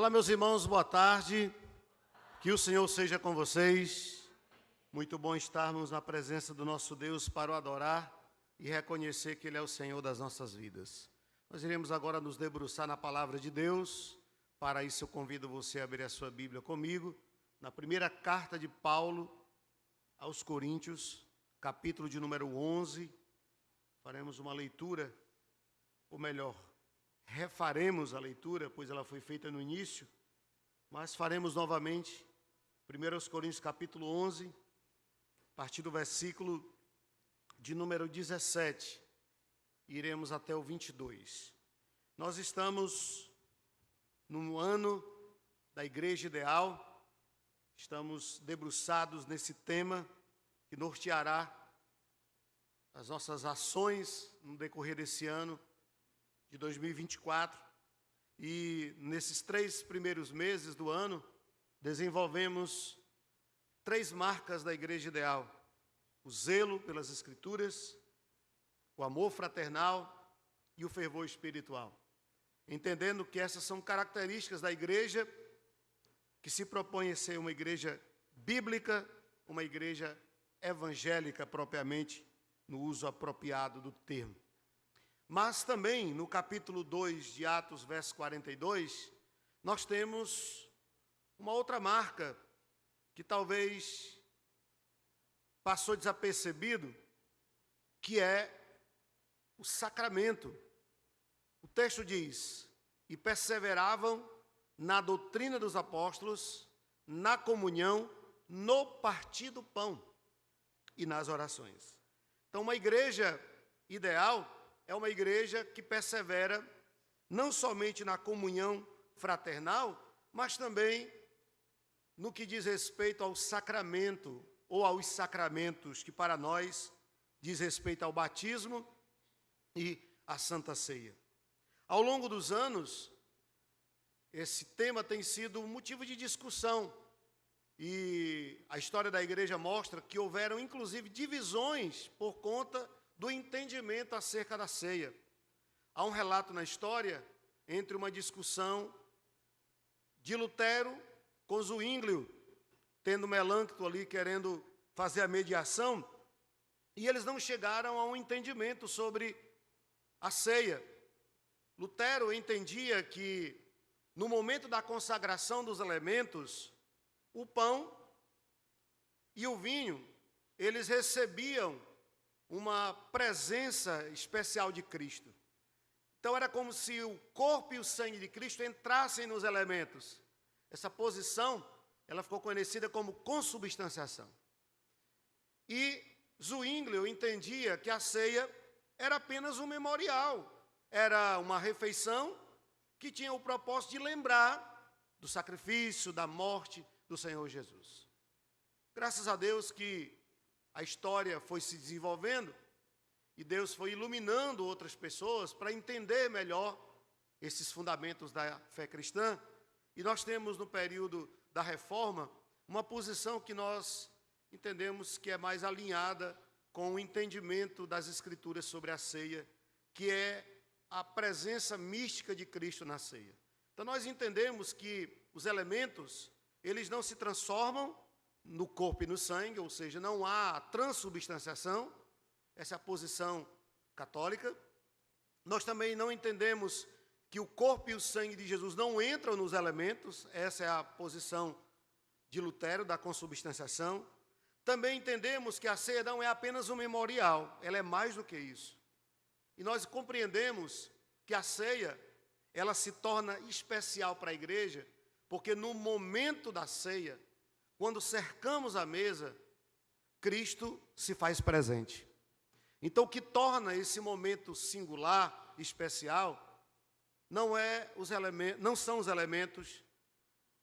Olá, meus irmãos, boa tarde. Que o Senhor seja com vocês. Muito bom estarmos na presença do nosso Deus para o adorar e reconhecer que Ele é o Senhor das nossas vidas. Nós iremos agora nos debruçar na palavra de Deus. Para isso eu convido você a abrir a sua Bíblia comigo, na primeira carta de Paulo aos Coríntios, capítulo de número 11. Faremos uma leitura, ou melhor, refaremos a leitura, pois ela foi feita no início, mas faremos novamente, 1 Coríntios capítulo 11, a partir do versículo de número 17, iremos até o 22. Nós estamos no ano da Igreja Ideal, estamos debruçados nesse tema que norteará as nossas ações no decorrer desse ano de 2024, e nesses 3 primeiros meses do ano, desenvolvemos 3 marcas da Igreja Ideal: o zelo pelas Escrituras, o amor fraternal e o fervor espiritual. Entendendo que essas são características da igreja que se propõe a ser uma igreja bíblica, uma igreja evangélica propriamente, no uso apropriado do termo. Mas também, no capítulo 2 de Atos, verso 42, nós temos uma outra marca que talvez passou desapercebido, que é o sacramento. O texto diz: e perseveravam na doutrina dos apóstolos, na comunhão, no partir do pão e nas orações. Então, uma igreja ideal é uma igreja que persevera não somente na comunhão fraternal, mas também no que diz respeito ao sacramento ou aos sacramentos, que para nós diz respeito ao batismo e à Santa Ceia. Ao longo dos anos, esse tema tem sido um motivo de discussão, e a história da igreja mostra que houveram inclusive divisões por conta do entendimento acerca da ceia. Há um relato na história entre uma discussão de Lutero com Zwinglio, tendo Melancton ali querendo fazer a mediação, e eles não chegaram a um entendimento sobre a ceia. Lutero entendia que, no momento da consagração dos elementos, o pão e o vinho, eles recebiam uma presença especial de Cristo. Então era como se o corpo e o sangue de Cristo entrassem nos elementos. Essa posição, ela ficou conhecida como consubstanciação. E Zwinglio entendia que a ceia era apenas um memorial, era uma refeição que tinha o propósito de lembrar do sacrifício, da morte do Senhor Jesus. Graças a Deus que a história foi se desenvolvendo e Deus foi iluminando outras pessoas para entender melhor esses fundamentos da fé cristã. E nós temos, no período da Reforma, uma posição que nós entendemos que é mais alinhada com o entendimento das Escrituras sobre a ceia, que é a presença mística de Cristo na ceia. Então nós entendemos que os elementos, eles não se transformam no corpo e no sangue, ou seja, não há transubstanciação, essa é a posição católica. Nós também não entendemos que o corpo e o sangue de Jesus não entram nos elementos, essa é a posição de Lutero, da consubstanciação. Também entendemos que a ceia não é apenas um memorial, ela é mais do que isso. E nós compreendemos que a ceia, ela se torna especial para a igreja, porque no momento da ceia, quando cercamos a mesa, Cristo se faz presente. Então, o que torna esse momento singular, especial, não são os elementos,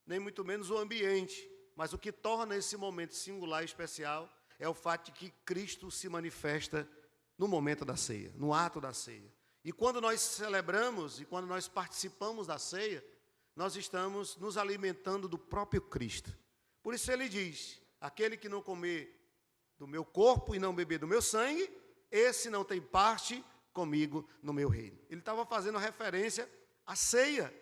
nem muito menos o ambiente, mas o que torna esse momento singular e especial é o fato de que Cristo se manifesta no momento da ceia, no ato da ceia. E quando nós celebramos e quando nós participamos da ceia, nós estamos nos alimentando do próprio Cristo. Por isso ele diz: aquele que não comer do meu corpo e não beber do meu sangue, esse não tem parte comigo no meu reino. Ele estava fazendo referência à ceia.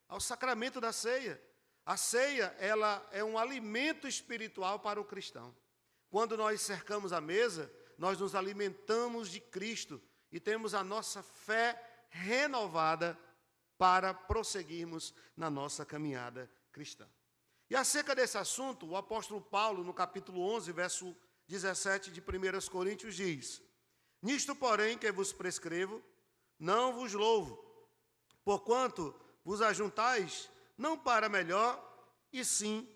ao sacramento da ceia. A ceia, ela é um alimento espiritual para o cristão. Quando nós cercamos a mesa, nós nos alimentamos de Cristo e temos a nossa fé renovada para prosseguirmos na nossa caminhada cristã. E acerca desse assunto, o apóstolo Paulo, no capítulo 11, verso 17 de 1 Coríntios, diz: nisto, porém, que vos prescrevo, não vos louvo, porquanto vos ajuntais, não para melhor, e sim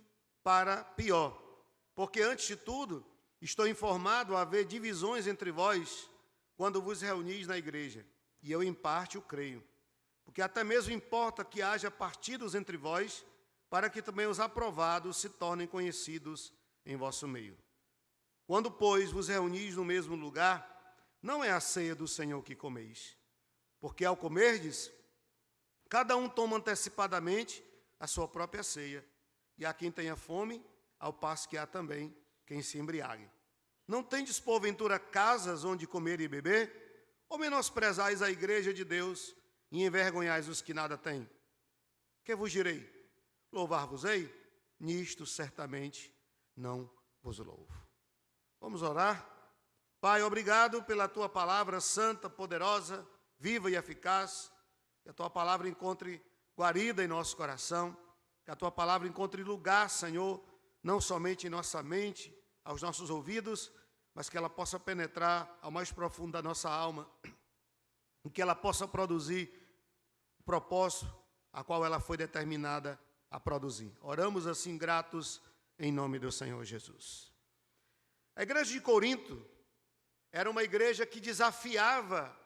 para pior. Porque, antes de tudo, estou informado a haver divisões entre vós, quando vos reunis na igreja, e eu em parte o creio. Porque até mesmo importa que haja partidos entre vós, para que também os aprovados se tornem conhecidos em vosso meio. Quando, pois, vos reunis no mesmo lugar, não é a ceia do Senhor que comeis. Porque ao comerdes, cada um toma antecipadamente a sua própria ceia, e há quem tenha fome, ao passo que há também quem se embriague. Não tendes, porventura, casas onde comer e beber? Ou menosprezais a igreja de Deus e envergonhais os que nada têm? Que vos direi? Louvar-vos-ei? Nisto certamente não vos louvo. Vamos orar? Pai, obrigado pela Tua palavra santa, poderosa, viva e eficaz. Que a Tua palavra encontre guarida em nosso coração. Que a Tua palavra encontre lugar, Senhor, não somente em nossa mente, aos nossos ouvidos, mas que ela possa penetrar ao mais profundo da nossa alma, e que ela possa produzir o propósito a qual ela foi determinada a produzir. Oramos assim gratos em nome do Senhor Jesus. A igreja de Corinto era uma igreja que desafiava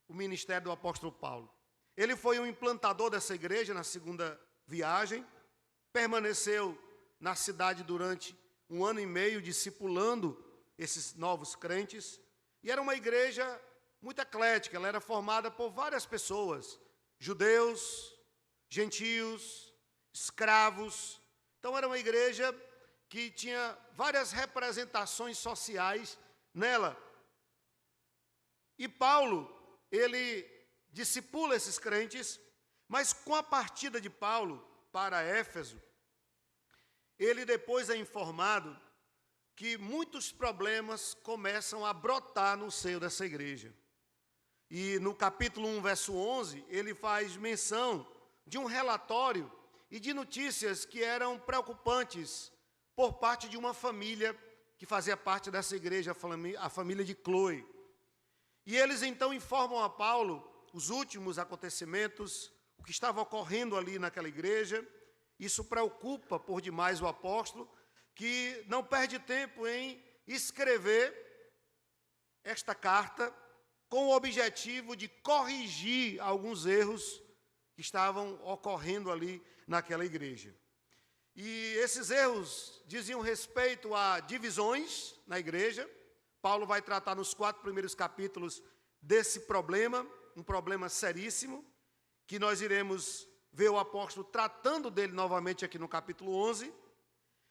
o ministério do apóstolo Paulo. Ele foi um implantador dessa igreja na segunda viagem, permaneceu na cidade durante 1 ano e meio, discipulando esses novos crentes, e era uma igreja muito eclética, ela era formada por várias pessoas, judeus, gentios, escravos. Então era uma igreja que tinha várias representações sociais nela. E Paulo, ele discipula esses crentes, mas com a partida de Paulo para Éfeso, ele depois é informado que muitos problemas começam a brotar no seio dessa igreja. E no capítulo 1, verso 11, ele faz menção de um relatório e de notícias que eram preocupantes por parte de uma família que fazia parte dessa igreja, a família de Cloe. E eles então informam a Paulo os últimos acontecimentos, o que estava ocorrendo ali naquela igreja. Isso preocupa por demais o apóstolo, que não perde tempo em escrever esta carta com o objetivo de corrigir alguns erros que estavam ocorrendo ali naquela igreja. E esses erros diziam respeito a divisões na igreja. Paulo vai tratar nos 4 primeiros capítulos desse problema, um problema seríssimo, que nós iremos ver o apóstolo tratando dele novamente aqui no capítulo 11.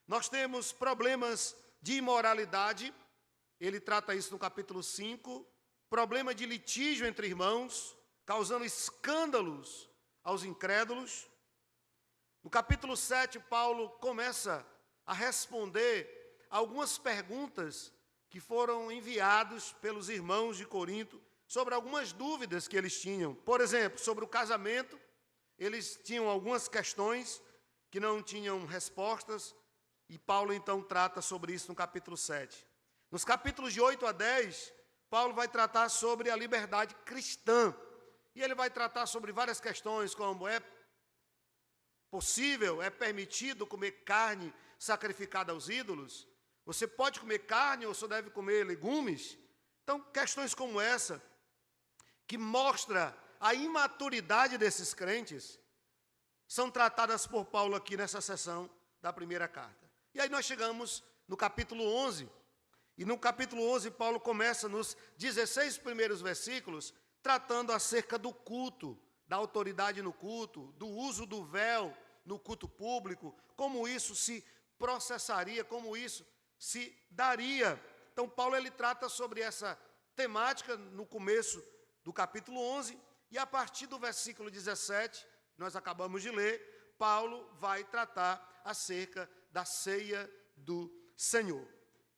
Nós temos problemas de imoralidade, ele trata isso no capítulo 5, problema de litígio entre irmãos, causando escândalos aos incrédulos. No capítulo 7, Paulo começa a responder algumas perguntas que foram enviados pelos irmãos de Corinto sobre algumas dúvidas que eles tinham. Por exemplo, sobre o casamento, eles tinham algumas questões que não tinham respostas, e Paulo então trata sobre isso no capítulo 7. Nos capítulos de 8 a 10, Paulo vai tratar sobre a liberdade cristã, e ele vai tratar sobre várias questões, como é possível, é permitido comer carne sacrificada aos ídolos? Você pode comer carne ou só deve comer legumes? Então, questões como essa, que mostra a imaturidade desses crentes, são tratadas por Paulo aqui nessa sessão da primeira carta. E aí nós chegamos no capítulo 11, e no capítulo 11 Paulo começa nos 16 primeiros versículos, tratando acerca do culto, da autoridade no culto, do uso do véu no culto público, como isso se processaria, como isso se daria. Então Paulo ele trata sobre essa temática no começo do capítulo 11, e a partir do versículo 17, nós acabamos de ler, Paulo vai tratar acerca da ceia do Senhor.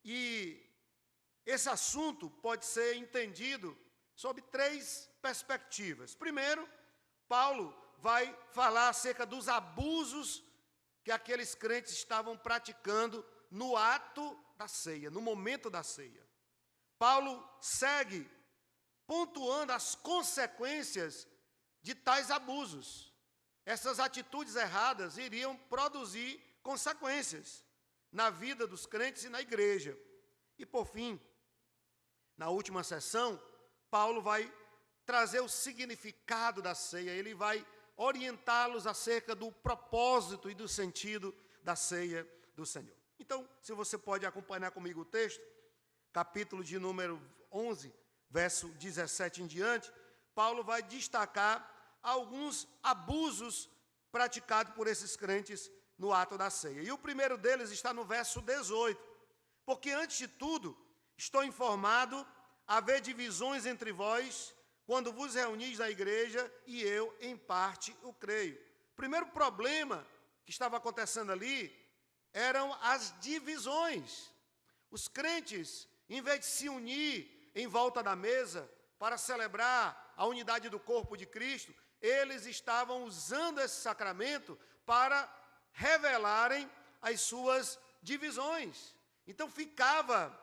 E esse assunto pode ser entendido sob 3 perspectivas. Primeiro, Paulo vai falar acerca dos abusos que aqueles crentes estavam praticando no ato da ceia, no momento da ceia. Paulo segue pontuando as consequências de tais abusos. Essas atitudes erradas iriam produzir consequências na vida dos crentes e na igreja. E por fim, na última sessão, Paulo vai trazer o significado da ceia, ele vai orientá-los acerca do propósito e do sentido da ceia do Senhor. Então, se você pode acompanhar comigo o texto, capítulo de número 11, verso 17 em diante, Paulo vai destacar alguns abusos praticados por esses crentes no ato da ceia. E o primeiro deles está no verso 18. Porque antes de tudo, estou informado, haver divisões entre vós, quando vos reunis na igreja, e eu, em parte, o creio. O primeiro problema que estava acontecendo ali eram as divisões. Os crentes, em vez de se unir em volta da mesa para celebrar a unidade do corpo de Cristo, eles estavam usando esse sacramento para revelarem as suas divisões. Então ficava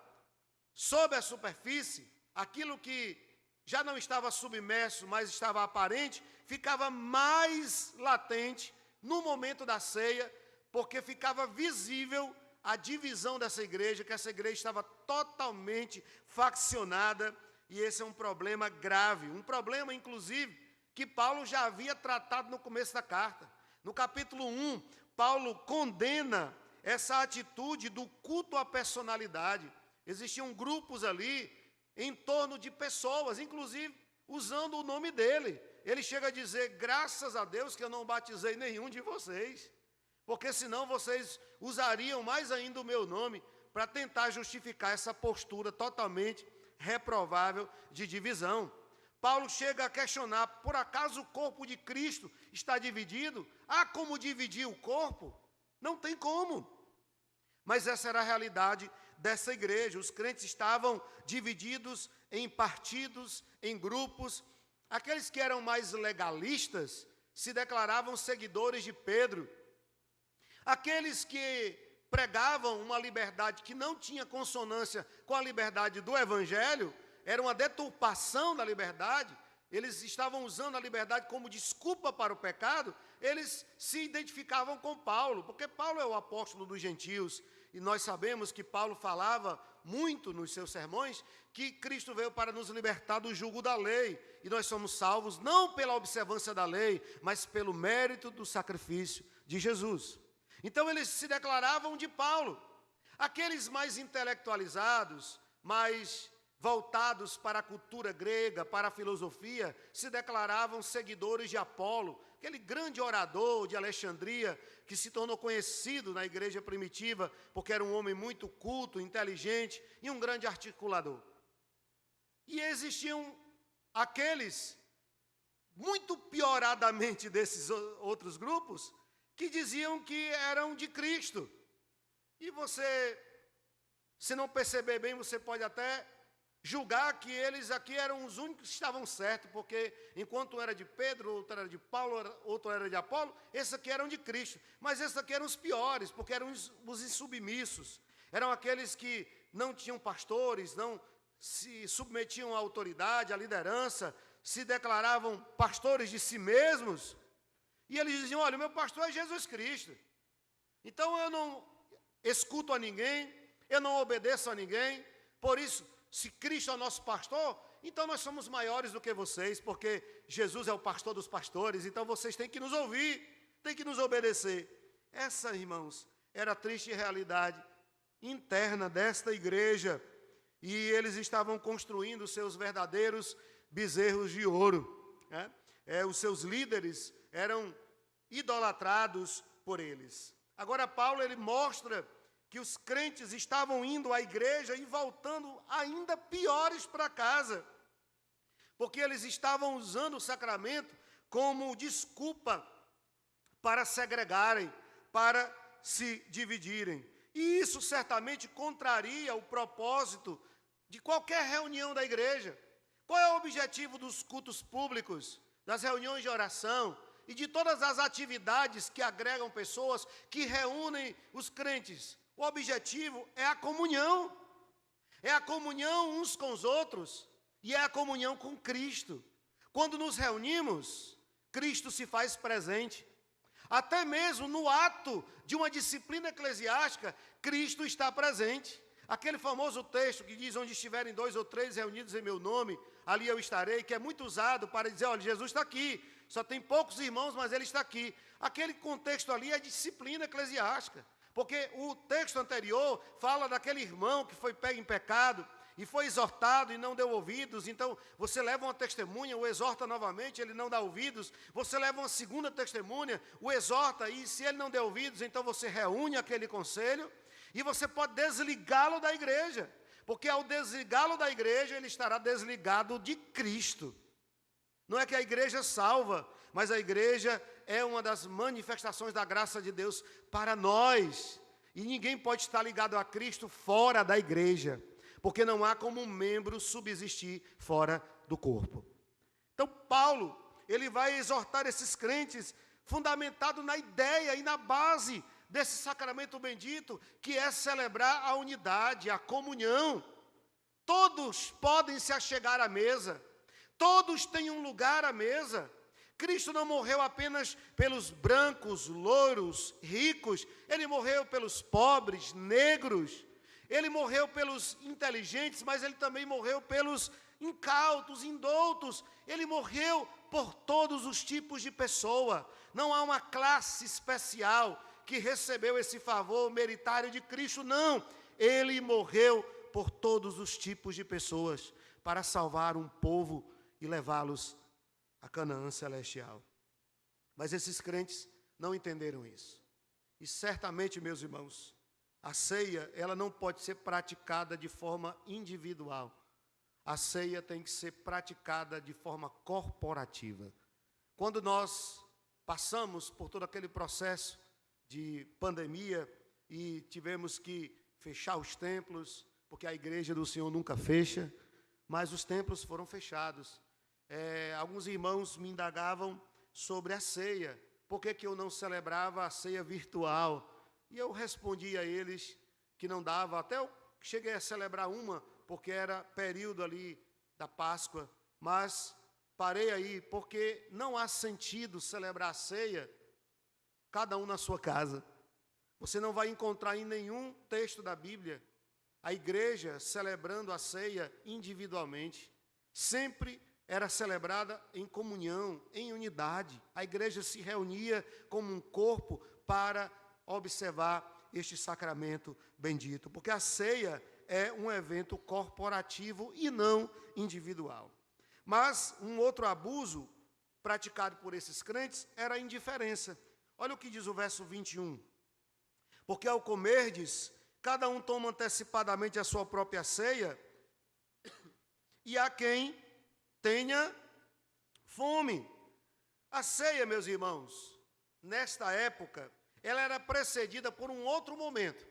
sob a superfície, aquilo que já não estava submerso, mas estava aparente, ficava mais latente no momento da ceia, porque ficava visível a divisão dessa igreja, que essa igreja estava totalmente faccionada, e esse é um problema grave, um problema, inclusive, que Paulo já havia tratado no começo da carta. No capítulo 1, Paulo condena essa atitude do culto à personalidade. Existiam grupos ali em torno de pessoas, inclusive usando o nome dele. Ele chega a dizer, graças a Deus que eu não batizei nenhum de vocês, porque senão vocês usariam mais ainda o meu nome para tentar justificar essa postura totalmente reprovável de divisão. Paulo chega a questionar, por acaso o corpo de Cristo está dividido? Há como dividir o corpo? Não tem como. Mas essa era a realidade dessa igreja. Os crentes estavam divididos em partidos, em grupos. Aqueles que eram mais legalistas se declaravam seguidores de Pedro. Aqueles que pregavam uma liberdade que não tinha consonância com a liberdade do Evangelho, era uma deturpação da liberdade, eles estavam usando a liberdade como desculpa para o pecado, eles se identificavam com Paulo, porque Paulo é o apóstolo dos gentios, e nós sabemos que Paulo falava muito nos seus sermões, que Cristo veio para nos libertar do jugo da lei, e nós somos salvos não pela observância da lei, mas pelo mérito do sacrifício de Jesus. Então eles se declaravam de Paulo. Aqueles mais intelectualizados, mais voltados para a cultura grega, para a filosofia, se declaravam seguidores de Apolo, aquele grande orador de Alexandria, que se tornou conhecido na igreja primitiva, porque era um homem muito culto, inteligente e um grande articulador. E existiam aqueles, muito pioradamente desses outros grupos, que diziam que eram de Cristo. E você, se não perceber bem, você pode até julgar que eles aqui eram os únicos que estavam certos, porque enquanto um era de Pedro, outro era de Paulo, outro era de Apolo, esses aqui eram de Cristo. Mas esses aqui eram os piores, porque eram os insubmissos. Eram aqueles que não tinham pastores, não se submetiam à autoridade, à liderança, se declaravam pastores de si mesmos. E eles diziam, olha, o meu pastor é Jesus Cristo. Então eu não escuto a ninguém, eu não obedeço a ninguém. Por isso, se Cristo é o nosso pastor, então nós somos maiores do que vocês, porque Jesus é o pastor dos pastores, então vocês têm que nos ouvir, têm que nos obedecer. Essa, irmãos, era a triste realidade interna desta igreja. E eles estavam construindo os seus verdadeiros bezerros de ouro, né? Os seus líderes eram idolatrados por eles. Agora Paulo, ele mostra que os crentes estavam indo à igreja e voltando ainda piores para casa, porque eles estavam usando o sacramento como desculpa para segregarem, para se dividirem. E isso certamente contraria o propósito de qualquer reunião da igreja. Qual é o objetivo dos cultos públicos, das reuniões de oração e de todas as atividades que agregam pessoas, que reúnem os crentes? O objetivo é a comunhão. É a comunhão uns com os outros e é a comunhão com Cristo. Quando nos reunimos, Cristo se faz presente. Até mesmo no ato de uma disciplina eclesiástica, Cristo está presente. Aquele famoso texto que diz: onde estiverem 2 ou 3 reunidos em meu nome, ali eu estarei, que é muito usado para dizer: olha, Jesus está aqui, só tem poucos irmãos, mas ele está aqui. Aquele contexto ali é disciplina eclesiástica, porque o texto anterior fala daquele irmão que foi pego em pecado e foi exortado e não deu ouvidos. Então, você leva uma testemunha, o exorta novamente, ele não dá ouvidos. Você leva uma segunda testemunha, o exorta, e se ele não der ouvidos, então você reúne aquele conselho e você pode desligá-lo da igreja, porque ao desligá-lo da igreja, ele estará desligado de Cristo. Não é que a igreja salva, mas a igreja é uma das manifestações da graça de Deus para nós. E ninguém pode estar ligado a Cristo fora da igreja, porque não há como um membro subsistir fora do corpo. Então, Paulo, ele vai exortar esses crentes, fundamentado na ideia e na base desse sacramento bendito, que é celebrar a unidade, a comunhão. Todos podem se achegar à mesa, todos têm um lugar à mesa. Cristo não morreu apenas pelos brancos, louros, ricos, ele morreu pelos pobres, negros, ele morreu pelos inteligentes, mas ele também morreu pelos incautos, indoutos, ele morreu por todos os tipos de pessoa. Não há uma classe especial que recebeu esse favor meritário de Cristo, não. Ele morreu por todos os tipos de pessoas, para salvar um povo e levá-los a Canaã celestial. Mas esses crentes não entenderam isso. E certamente, meus irmãos, a ceia, ela não pode ser praticada de forma individual. A ceia tem que ser praticada de forma corporativa. Quando nós passamos por todo aquele processo de pandemia e tivemos que fechar os templos, porque a igreja do Senhor nunca fecha, mas os templos foram fechados. Alguns irmãos me indagavam sobre a ceia, por que eu não celebrava a ceia virtual? E eu respondi a eles que não dava, até eu cheguei a celebrar uma, porque era período ali da Páscoa, mas parei aí, porque não há sentido celebrar a ceia, cada um na sua casa. Você não vai encontrar em nenhum texto da Bíblia a igreja celebrando a ceia individualmente. Sempre era celebrada em comunhão, em unidade. A igreja se reunia como um corpo para observar este sacramento bendito, porque a ceia é um evento corporativo e não individual. Mas um outro abuso praticado por esses crentes era a indiferença. Olha o que diz o verso 21. Porque ao comerdes, cada um toma antecipadamente a sua própria ceia, e há quem tenha fome. A ceia, meus irmãos, nesta época, ela era precedida por um outro momento.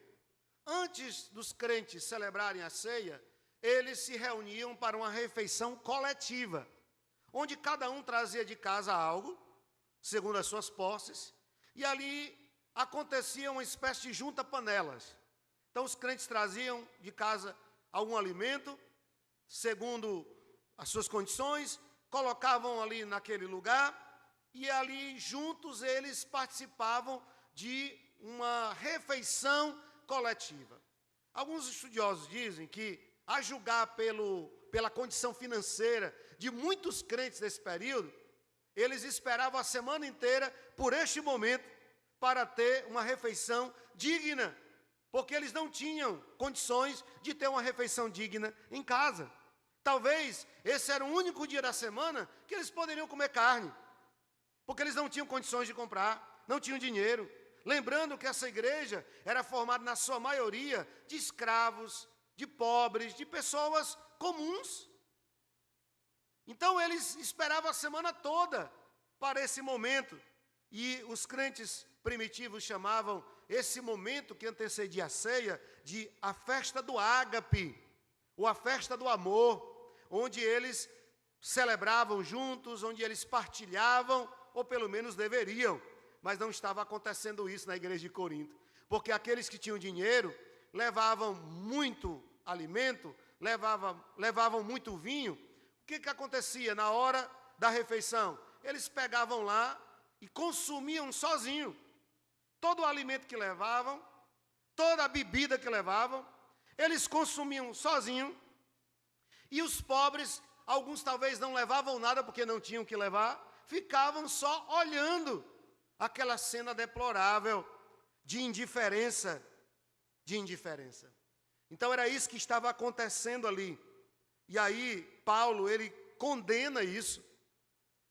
Antes dos crentes celebrarem a ceia, eles se reuniam para uma refeição coletiva, onde cada um trazia de casa algo, segundo as suas posses, e ali acontecia uma espécie de junta-panelas. Então, os crentes traziam de casa algum alimento, segundo as suas condições, colocavam ali naquele lugar, e ali juntos eles participavam de uma refeição coletiva. Alguns estudiosos dizem que, a julgar pela condição financeira de muitos crentes desse período, eles esperavam a semana inteira por este momento para ter uma refeição digna, porque eles não tinham condições de ter uma refeição digna em casa. Talvez esse era o único dia da semana que eles poderiam comer carne, porque eles não tinham condições de comprar, não tinham dinheiro. Lembrando que essa igreja era formada, na sua maioria, de escravos, de pobres, de pessoas comuns. Então, eles esperavam a semana toda para esse momento. E os crentes primitivos chamavam esse momento que antecedia a ceia de a festa do ágape, ou a festa do amor, onde eles celebravam juntos, onde eles partilhavam, ou pelo menos deveriam, mas não estava acontecendo isso na igreja de Corinto, porque aqueles que tinham dinheiro levavam muito alimento, levavam muito vinho. O que acontecia na hora da refeição? Eles pegavam lá e consumiam sozinho todo o alimento que levavam, toda a bebida que levavam, eles consumiam sozinho, e os pobres, alguns talvez não levavam nada porque não tinham que levar, ficavam só olhando aquela cena deplorável de indiferença, Então era isso que estava acontecendo ali. E aí Paulo, ele condena isso.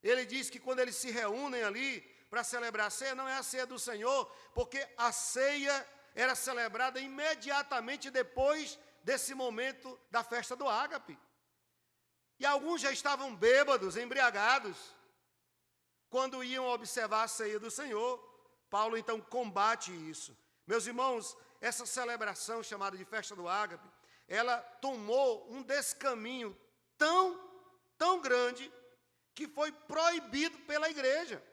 Ele diz que quando eles se reúnem ali para celebrar a ceia, não é a ceia do Senhor, porque a ceia era celebrada imediatamente depois desse momento da festa do ágape. E alguns já estavam bêbados, embriagados, quando iam observar a ceia do Senhor. Paulo então combate isso. Meus irmãos, essa celebração chamada de festa do ágape, ela tomou um descaminho tão grande, que foi proibido pela igreja.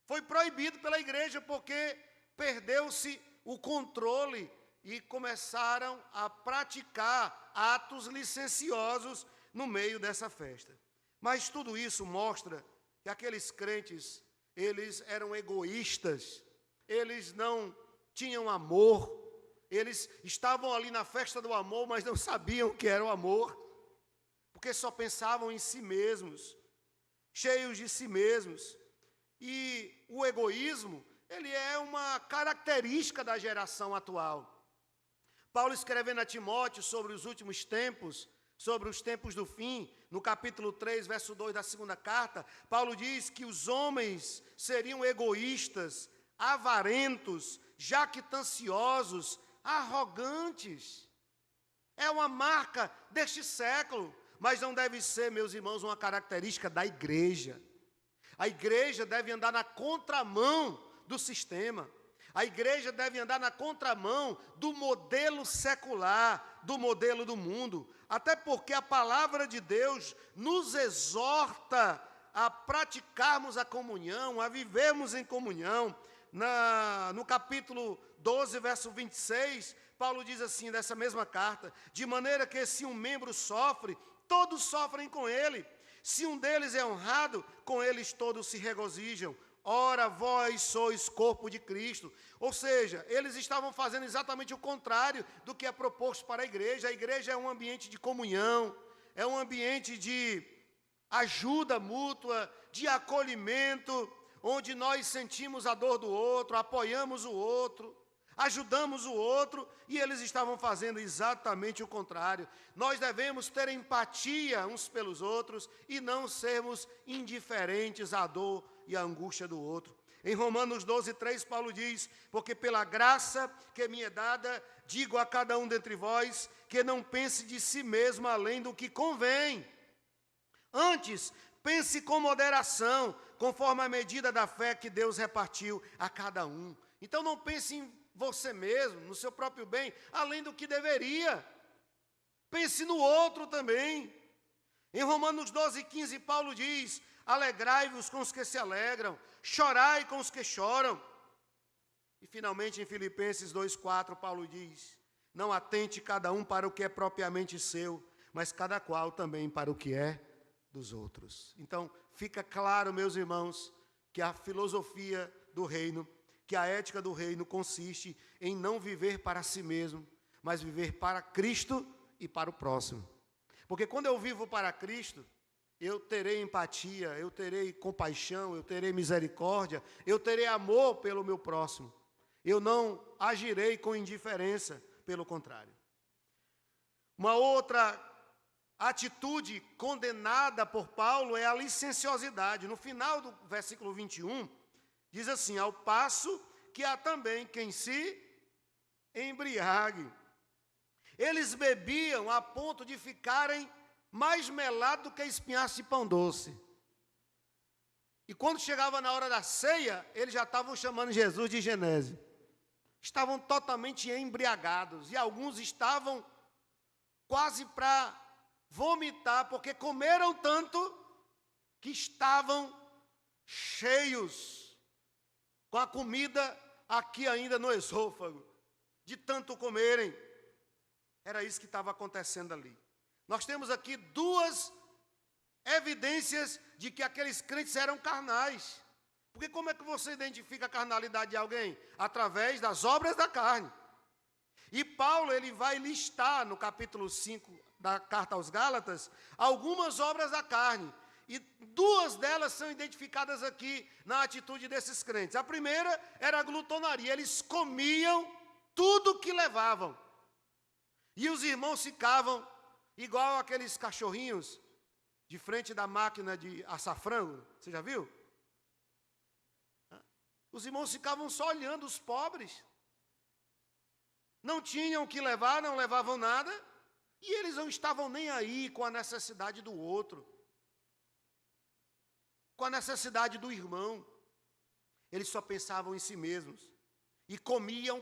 Foi proibido pela igreja porque perdeu-se o controle e começaram a praticar atos licenciosos no meio dessa festa. Mas tudo isso mostra que aqueles crentes, eles eram egoístas, eles não tinham amor, eles estavam ali na festa do amor, mas não sabiam o que era o amor, porque só pensavam em si mesmos, cheios de si mesmos. E o egoísmo, ele é uma característica da geração atual. Paulo, escrevendo a Timóteo sobre os últimos tempos, sobre os tempos do fim, no capítulo 3, verso 2 da segunda carta, Paulo diz que os homens seriam egoístas, avarentos, jactanciosos, arrogantes. É uma marca deste século, mas não deve ser, meus irmãos, uma característica da igreja. A igreja deve andar na contramão do sistema. A igreja deve andar na contramão do modelo secular, do modelo do mundo. Até porque a palavra de Deus nos exorta a praticarmos a comunhão, a vivermos em comunhão. No capítulo 12, verso 26, Paulo diz assim, dessa mesma carta: de maneira que se um membro sofre, todos sofrem com ele. Se um deles é honrado, com eles todos se regozijam. Ora, vós sois corpo de Cristo. Ou seja, eles estavam fazendo exatamente o contrário do que é proposto para a igreja. A igreja é um ambiente de comunhão, é um ambiente de ajuda mútua, de acolhimento, onde nós sentimos a dor do outro, apoiamos o outro, ajudamos o outro, e eles estavam fazendo exatamente o contrário. Nós devemos ter empatia uns pelos outros e não sermos indiferentes à dor e à angústia do outro. Em Romanos 12, 3, Paulo diz: porque pela graça que me é dada, digo a cada um dentre vós, que não pense de si mesmo além do que convém. Antes, pense com moderação, conforme a medida da fé que Deus repartiu a cada um. Então não pense em você mesmo, no seu próprio bem, além do que deveria. Pense no outro também. Em Romanos 12, 15, Paulo diz: alegrai-vos com os que se alegram, chorai com os que choram. E finalmente em Filipenses 2,4, Paulo diz: não atente cada um para o que é propriamente seu, mas cada qual também para o que é dos outros. Então, fica claro, meus irmãos, que a filosofia do reino, que a ética do reino consiste em não viver para si mesmo, mas viver para Cristo e para o próximo. Porque quando eu vivo para Cristo, eu terei empatia, eu terei compaixão, eu terei misericórdia, eu terei amor pelo meu próximo. Eu não agirei com indiferença, pelo contrário. Uma outra atitude condenada por Paulo é a licenciosidade. No final do versículo 21, diz assim: ao passo que há também quem se embriague. Eles bebiam a ponto de ficarem mais melados do que espinhaço de pão doce. E quando chegava na hora da ceia, eles já estavam chamando Jesus de Genésio. Estavam totalmente embriagados. E alguns estavam quase para vomitar, porque comeram tanto que estavam cheios, com a comida aqui ainda no esôfago, de tanto comerem. Era isso que estava acontecendo ali. Nós temos aqui duas evidências de que aqueles crentes eram carnais. Porque como é que você identifica a carnalidade de alguém? Através das obras da carne. E Paulo, ele vai listar no capítulo 5 da carta aos Gálatas, algumas obras da carne. E duas delas são identificadas aqui na atitude desses crentes. A primeira era a glutonaria. Eles comiam tudo que levavam. E os irmãos ficavam igual aqueles cachorrinhos de frente da máquina de assar frango. Você já viu? Os irmãos ficavam só olhando os pobres. Não tinham o que levar, não levavam nada. E eles não estavam nem aí com a necessidade do outro, com a necessidade do irmão. Eles só pensavam em si mesmos. E comiam,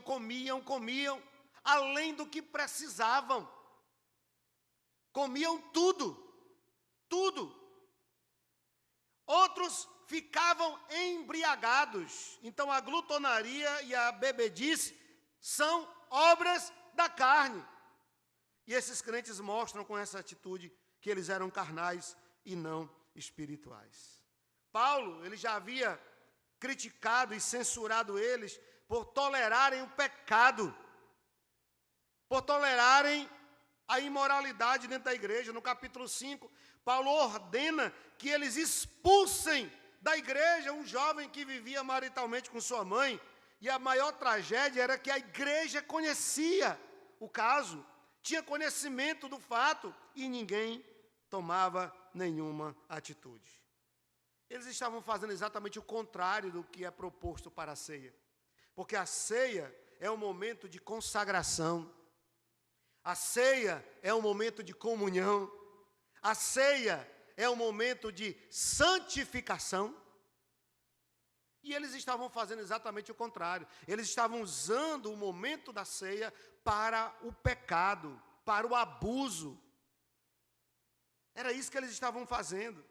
além do que precisavam. Comiam tudo. Outros ficavam embriagados. Então a glutonaria e a bebedice são obras da carne. E esses crentes mostram com essa atitude que eles eram carnais e não espirituais. Paulo, ele já havia criticado e censurado eles por tolerarem o pecado, por tolerarem a imoralidade dentro da igreja. No capítulo 5, Paulo ordena que eles expulsem da igreja um jovem que vivia maritalmente com sua mãe. E a maior tragédia era que a igreja conhecia o caso, tinha conhecimento do fato e ninguém tomava nenhuma atitude. Eles estavam fazendo exatamente o contrário do que é proposto para a ceia. Porque a ceia é um momento de consagração. A ceia é um momento de comunhão. A ceia é um momento de santificação. E eles estavam fazendo exatamente o contrário. Eles estavam usando o momento da ceia para o pecado, para o abuso. Era isso que eles estavam fazendo.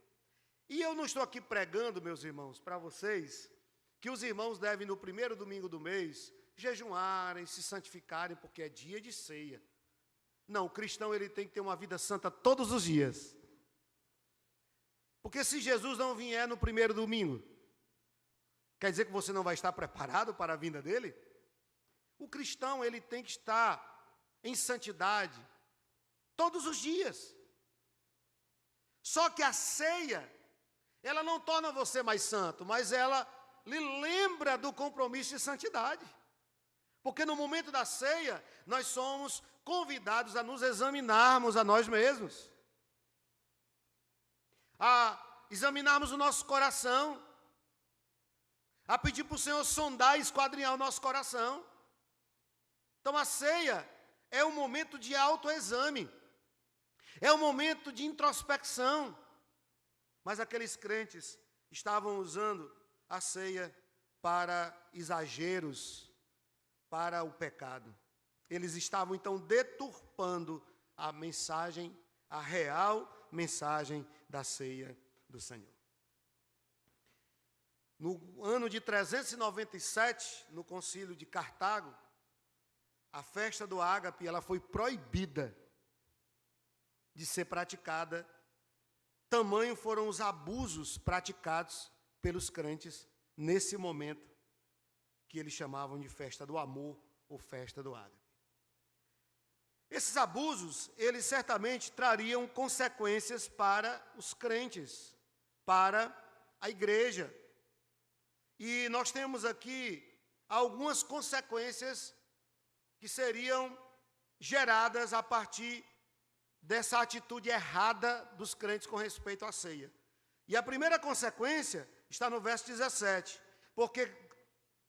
E eu não estou aqui pregando, meus irmãos, para vocês, que os irmãos devem, no primeiro domingo do mês, jejuarem, se santificarem, porque é dia de ceia. Não, o cristão ele tem que ter uma vida santa todos os dias. Porque se Jesus não vier no primeiro domingo, quer dizer que você não vai estar preparado para a vinda dele? O cristão ele tem que estar em santidade todos os dias. Só que a ceia, ela não torna você mais santo, mas ela lhe lembra do compromisso de santidade. Porque no momento da ceia, nós somos convidados a nos examinarmos a nós mesmos, a examinarmos o nosso coração, a pedir para o Senhor sondar e esquadrinhar o nosso coração. Então a ceia é um momento de autoexame, é um momento de introspecção. Mas aqueles crentes estavam usando a ceia para exageros, para o pecado. Eles estavam então deturpando a mensagem, a real mensagem da ceia do Senhor. No ano de 397, no concílio de Cartago, a festa do ágape, ela foi proibida de ser praticada. Tamanho foram os abusos praticados pelos crentes nesse momento que eles chamavam de festa do amor ou festa do ágape. Esses abusos, eles certamente trariam consequências para os crentes, para a igreja. E nós temos aqui algumas consequências que seriam geradas a partir dessa atitude errada dos crentes com respeito à ceia. E a primeira consequência está no verso 17.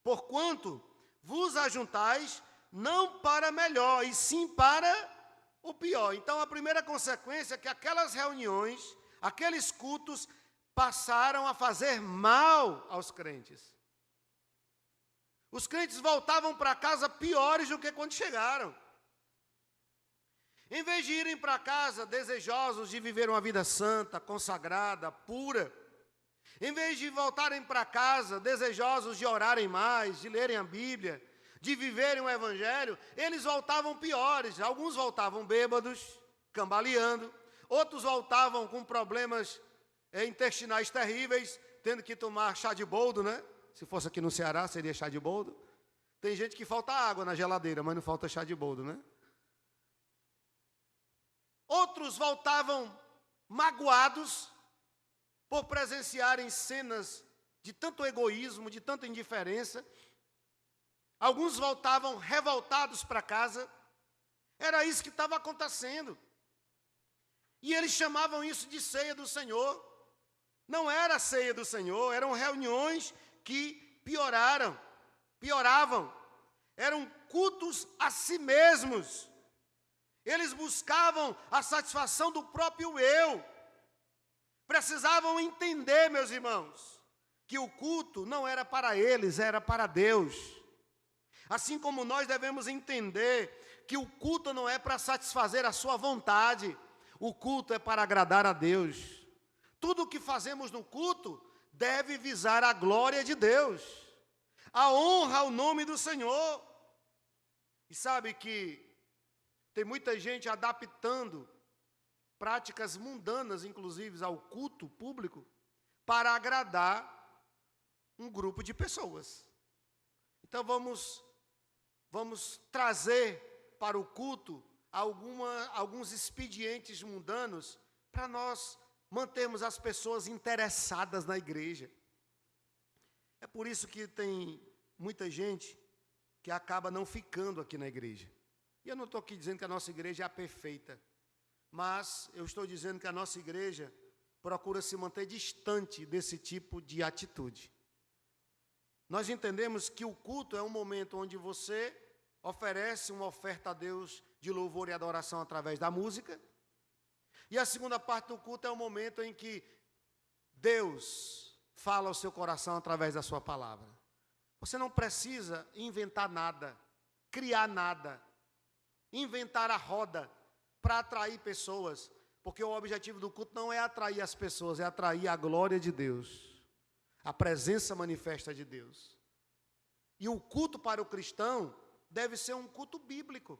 Porquanto vos ajuntais não para melhor, e sim para o pior. Então a primeira consequência é que aquelas reuniões, aqueles cultos, passaram a fazer mal aos crentes. Os crentes voltavam para casa piores do que quando chegaram. Em vez de irem para casa desejosos de viver uma vida santa, consagrada, pura, em vez de voltarem para casa desejosos de orarem mais, de lerem a Bíblia, de viverem o Evangelho, eles voltavam piores. Alguns voltavam bêbados, cambaleando, outros voltavam com problemas intestinais terríveis, tendo que tomar chá de boldo, né? Se fosse aqui no Ceará, seria chá de boldo. Tem gente que falta água na geladeira, mas não falta chá de boldo, né? Outros voltavam magoados por presenciarem cenas de tanto egoísmo, de tanta indiferença. Alguns voltavam revoltados para casa. Era isso que estava acontecendo. E eles chamavam isso de ceia do Senhor. Não era a ceia do Senhor, eram reuniões que pioravam. Eram cultos a si mesmos. Eles buscavam a satisfação do próprio eu. Precisavam entender, meus irmãos, que o culto não era para eles, era para Deus. Assim como nós devemos entender que o culto não é para satisfazer a sua vontade, o culto é para agradar a Deus. Tudo o que fazemos no culto deve visar a glória de Deus, a honra ao nome do Senhor. E sabe que tem muita gente adaptando práticas mundanas, inclusive, ao culto público, para agradar um grupo de pessoas. Então vamos trazer para o culto alguns expedientes mundanos para nós mantermos as pessoas interessadas na igreja. É por isso que tem muita gente que acaba não ficando aqui na igreja. E eu não estou aqui dizendo que a nossa igreja é a perfeita, mas eu estou dizendo que a nossa igreja procura se manter distante desse tipo de atitude. Nós entendemos que o culto é um momento onde você oferece uma oferta a Deus de louvor e adoração através da música. E a segunda parte do culto é o momento em que Deus fala ao seu coração através da sua palavra. Você não precisa inventar nada, criar nada, inventar a roda para atrair pessoas, porque o objetivo do culto não é atrair as pessoas, é atrair a glória de Deus, a presença manifesta de Deus. E o culto para o cristão deve ser um culto bíblico.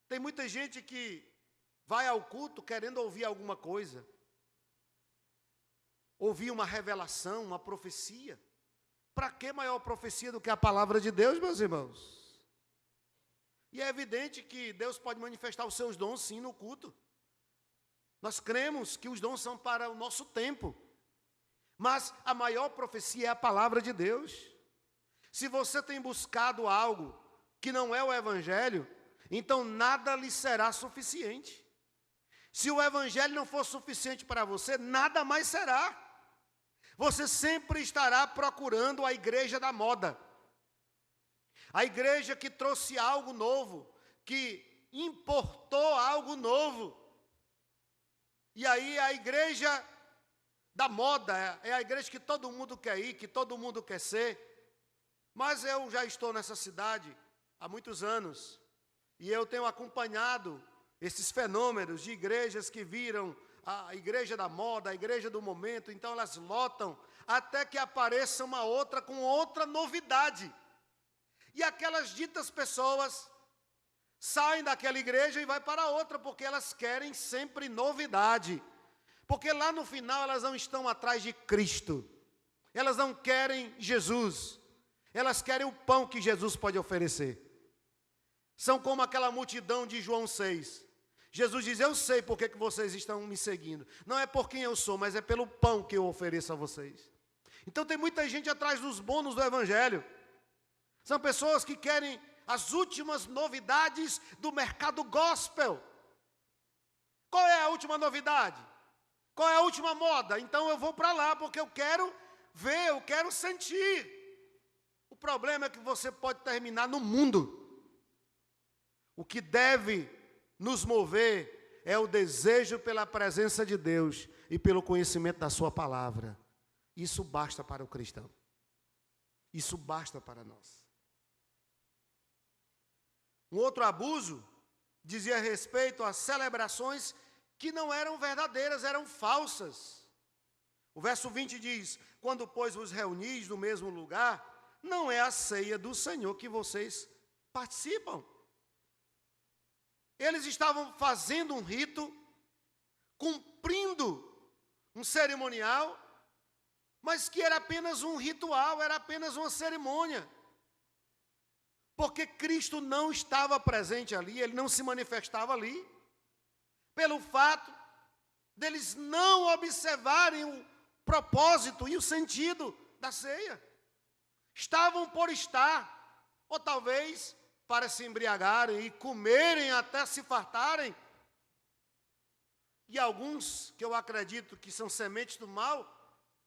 Tem muita gente que vai ao culto querendo ouvir alguma coisa, ouvir uma revelação, uma profecia. Para que maior profecia do que a palavra de Deus, meus irmãos? E é evidente que Deus pode manifestar os seus dons, sim, no culto. Nós cremos que os dons são para o nosso tempo. Mas a maior profecia é a palavra de Deus. Se você tem buscado algo que não é o Evangelho, então nada lhe será suficiente. Se o Evangelho não for suficiente para você, nada mais será. Você sempre estará procurando a igreja da moda. A igreja que trouxe algo novo, que importou algo novo. E aí a igreja da moda é a igreja que todo mundo quer ir, que todo mundo quer ser. Mas eu já estou nessa cidade há muitos anos. E eu tenho acompanhado esses fenômenos de igrejas que viram a igreja da moda, a igreja do momento. Então elas lotam até que apareça uma outra com outra novidade. E aquelas ditas pessoas saem daquela igreja e vai para outra, porque elas querem sempre novidade. Porque lá no final elas não estão atrás de Cristo. Elas não querem Jesus. Elas querem o pão que Jesus pode oferecer. São como aquela multidão de João 6. Jesus diz, eu sei por que vocês estão me seguindo. Não é por quem eu sou, mas é pelo pão que eu ofereço a vocês. Então tem muita gente atrás dos bônus do Evangelho. São pessoas que querem as últimas novidades do mercado gospel. Qual é a última novidade? Qual é a última moda? Então eu vou para lá porque eu quero ver, eu quero sentir. O problema é que você pode terminar no mundo. O que deve nos mover é o desejo pela presença de Deus e pelo conhecimento da sua palavra. Isso basta para o cristão. Isso basta para nós. Um outro abuso dizia respeito às celebrações que não eram verdadeiras, eram falsas. O verso 20 diz: quando, pois, vos reunis no mesmo lugar, não é a ceia do Senhor que vocês participam. Eles estavam fazendo um rito, cumprindo um cerimonial, mas que era apenas um ritual, era apenas uma cerimônia. Porque Cristo não estava presente ali, ele não se manifestava ali, pelo fato deles não observarem o propósito e o sentido da ceia. Estavam por estar, ou talvez para se embriagarem e comerem até se fartarem. E alguns, que eu acredito que são sementes do mal,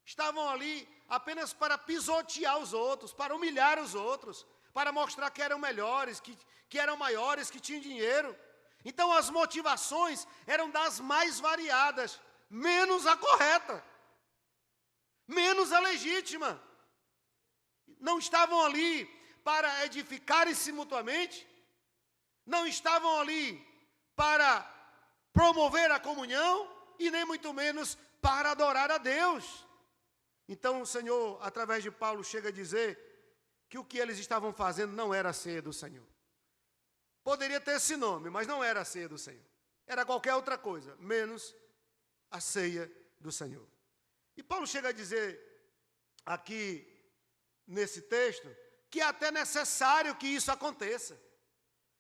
estavam ali apenas para pisotear os outros, para humilhar os outros, para mostrar que eram melhores, que eram maiores, que tinham dinheiro. Então as motivações eram das mais variadas, menos a correta, menos a legítima. Não estavam ali para edificarem-se mutuamente, não estavam ali para promover a comunhão e nem muito menos para adorar a Deus. Então o Senhor, através de Paulo, chega a dizer que o que eles estavam fazendo não era a ceia do Senhor. Poderia ter esse nome, mas não era a ceia do Senhor. Era qualquer outra coisa, menos a ceia do Senhor. E Paulo chega a dizer aqui, nesse texto, que é até necessário que isso aconteça.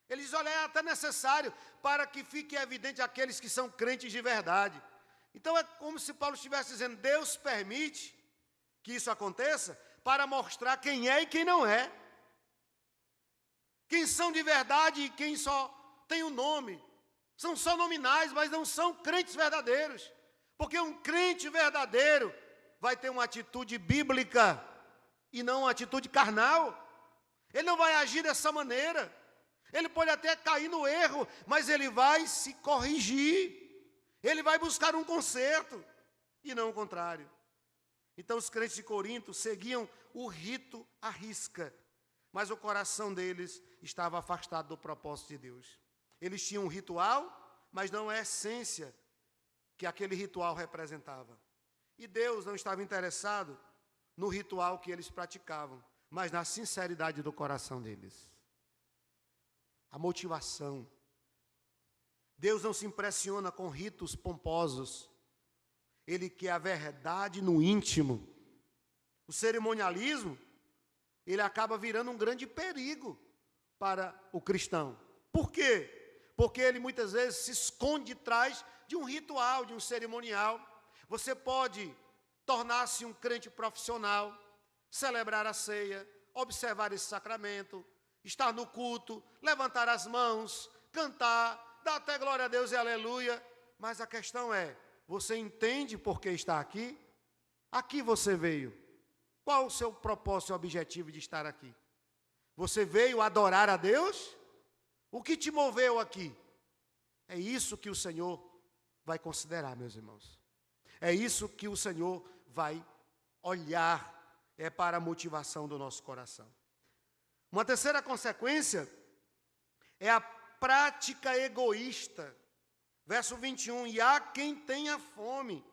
Ele diz, olha, é até necessário para que fique evidente àqueles que são crentes de verdade. Então é como se Paulo estivesse dizendo, Deus permite que isso aconteça para mostrar quem é e quem não é. Quem são de verdade e quem só tem o nome. São só nominais, mas não são crentes verdadeiros. Porque um crente verdadeiro vai ter uma atitude bíblica e não uma atitude carnal. Ele não vai agir dessa maneira. Ele pode até cair no erro, mas ele vai se corrigir. Ele vai buscar um conserto e não o contrário. Então os crentes de Corinto seguiam o rito à risca, mas o coração deles estava afastado do propósito de Deus. Eles tinham um ritual, mas não é a essência que aquele ritual representava. E Deus não estava interessado no ritual que eles praticavam, mas na sinceridade do coração deles. A motivação. Deus não se impressiona com ritos pomposos. Ele quer a verdade no íntimo. O cerimonialismo, ele acaba virando um grande perigo para o cristão. Por quê? Porque ele muitas vezes se esconde atrás de um ritual, de um cerimonial. Você pode tornar-se um crente profissional, celebrar a ceia, observar esse sacramento, estar no culto, levantar as mãos, cantar, dar até glória a Deus e aleluia. Mas a questão é, você entende por que está aqui? Aqui você veio. Qual o seu propósito e objetivo de estar aqui? Você veio adorar a Deus? O que te moveu aqui? É isso que o Senhor vai considerar, meus irmãos. É isso que o Senhor vai olhar, é para a motivação do nosso coração. Uma terceira consequência é a prática egoísta. Verso 21, e há quem tenha fome.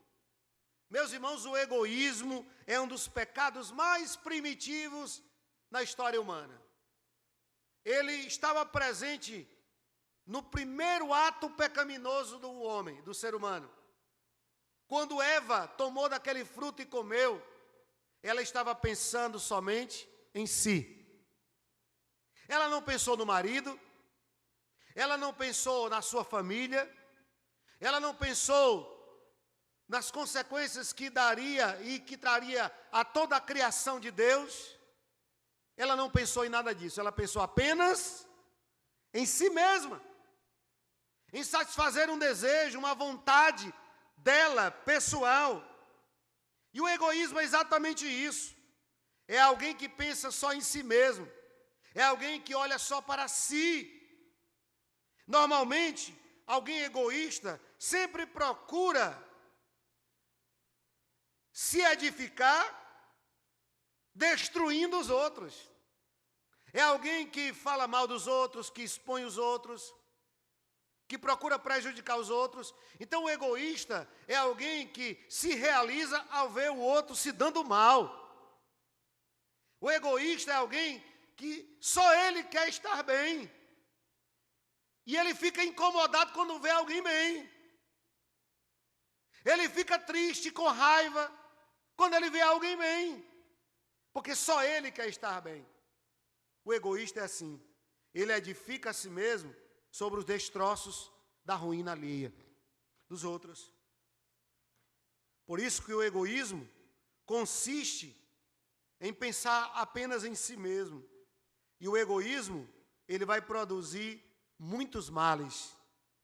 Meus irmãos, o egoísmo é um dos pecados mais primitivos na história humana. Ele estava presente no primeiro ato pecaminoso do homem, do ser humano. Quando Eva tomou daquele fruto e comeu, ela estava pensando somente em si. Ela não pensou no marido, ela não pensou na sua família, ela não pensou nas consequências que daria e que traria a toda a criação de Deus. Ela não pensou em nada disso, ela pensou apenas em si mesma, em satisfazer um desejo, uma vontade dela, pessoal. E o egoísmo é exatamente isso. É alguém que pensa só em si mesmo, é alguém que olha só para si. Normalmente, alguém egoísta sempre procura se edificar destruindo os outros. É alguém que fala mal dos outros, que expõe os outros, que procura prejudicar os outros. Então o egoísta é alguém que se realiza ao ver o outro se dando mal. O egoísta é alguém que só ele quer estar bem. E ele fica incomodado quando vê alguém bem. Ele fica triste, com raiva, quando ele vê alguém bem. Porque só ele quer estar bem. O egoísta é assim. Ele edifica a si mesmo sobre os destroços da ruína alheia dos outros. Por isso que o egoísmo consiste em pensar apenas em si mesmo. E o egoísmo, ele vai produzir muitos males.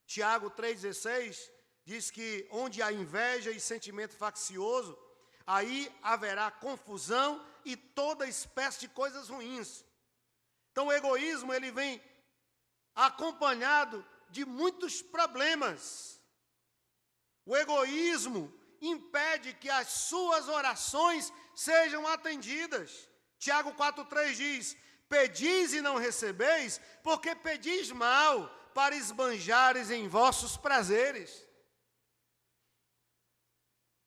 Tiago 3,16 diz que onde há inveja e sentimento faccioso, aí haverá confusão e toda espécie de coisas ruins. Então o egoísmo, ele vem acompanhado de muitos problemas. O egoísmo impede que as suas orações sejam atendidas. Tiago 4,3 diz: pedis e não recebeis, porque pedis mal, para esbanjares em vossos prazeres.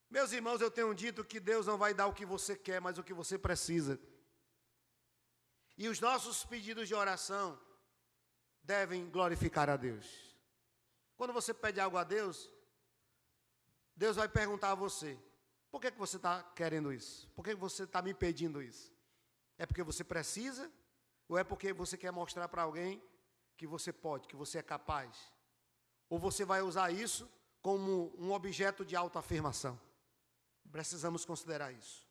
Meus irmãos, eu tenho dito que Deus não vai dar o que você quer, mas o que você precisa. E os nossos pedidos de oração devem glorificar a Deus. Quando você pede algo a Deus, Deus vai perguntar a você: por que você está querendo isso? Por que você está me pedindo isso? É porque você precisa? Ou é porque você quer mostrar para alguém que você pode, que você é capaz? Ou você vai usar isso como um objeto de autoafirmação? Precisamos considerar isso.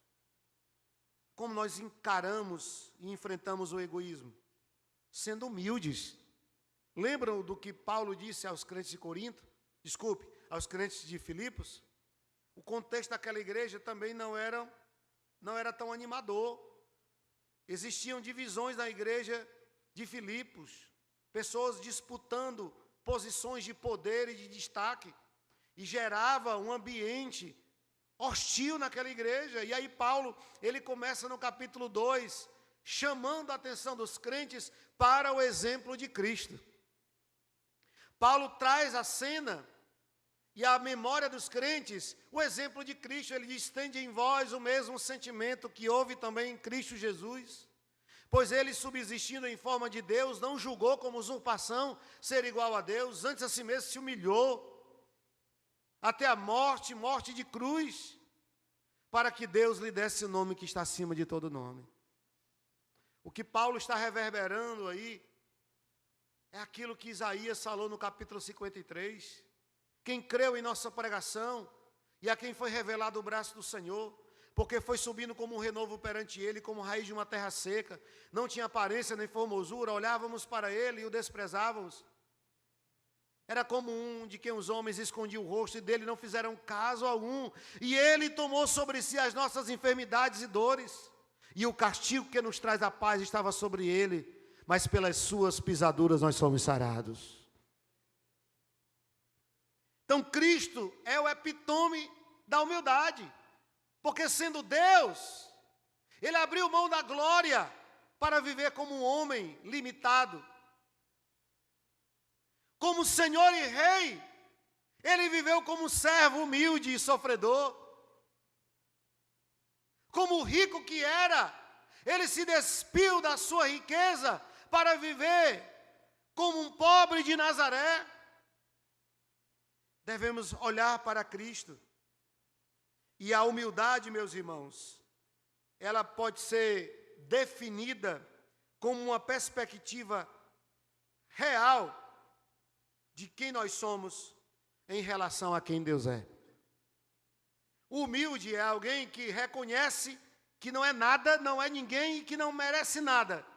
Como nós encaramos e enfrentamos o egoísmo? Sendo humildes. Lembram do que Paulo disse aos crentes de Corinto? Aos crentes de Filipos? O contexto daquela igreja também não era tão animador. Existiam divisões na igreja de Filipos, pessoas disputando posições de poder e de destaque, e gerava um ambiente hostil naquela igreja. E aí Paulo, ele começa no capítulo 2, chamando a atenção dos crentes para o exemplo de Cristo. Paulo traz à cena e à memória dos crentes o exemplo de Cristo. Ele diz: tende em vós o mesmo sentimento que houve também em Cristo Jesus, pois ele, subsistindo em forma de Deus, não julgou como usurpação ser igual a Deus, antes a si mesmo se humilhou até a morte de cruz, para que Deus lhe desse o nome que está acima de todo nome. O que Paulo está reverberando aí é aquilo que Isaías falou no capítulo 53. Quem creu em nossa pregação e a quem foi revelado o braço do Senhor, porque foi subindo como um renovo perante ele, como raiz de uma terra seca, não tinha aparência nem formosura, olhávamos para ele e o desprezávamos. Era como um de quem os homens escondiam o rosto, e dele não fizeram caso algum. E ele tomou sobre si as nossas enfermidades e dores, e o castigo que nos traz a paz estava sobre ele, mas pelas suas pisaduras nós somos sarados. Então Cristo é o epítome da humildade, porque sendo Deus, ele abriu mão da glória para viver como um homem limitado. Como Senhor e Rei, ele viveu como servo humilde e sofredor. Como rico que era, ele se despiu da sua riqueza para viver como um pobre de Nazaré. Devemos olhar para Cristo. E a humildade, meus irmãos, ela pode ser definida como uma perspectiva real de quem nós somos em relação a quem Deus é. O humilde é alguém que reconhece que não é nada, não é ninguém e que não merece nada.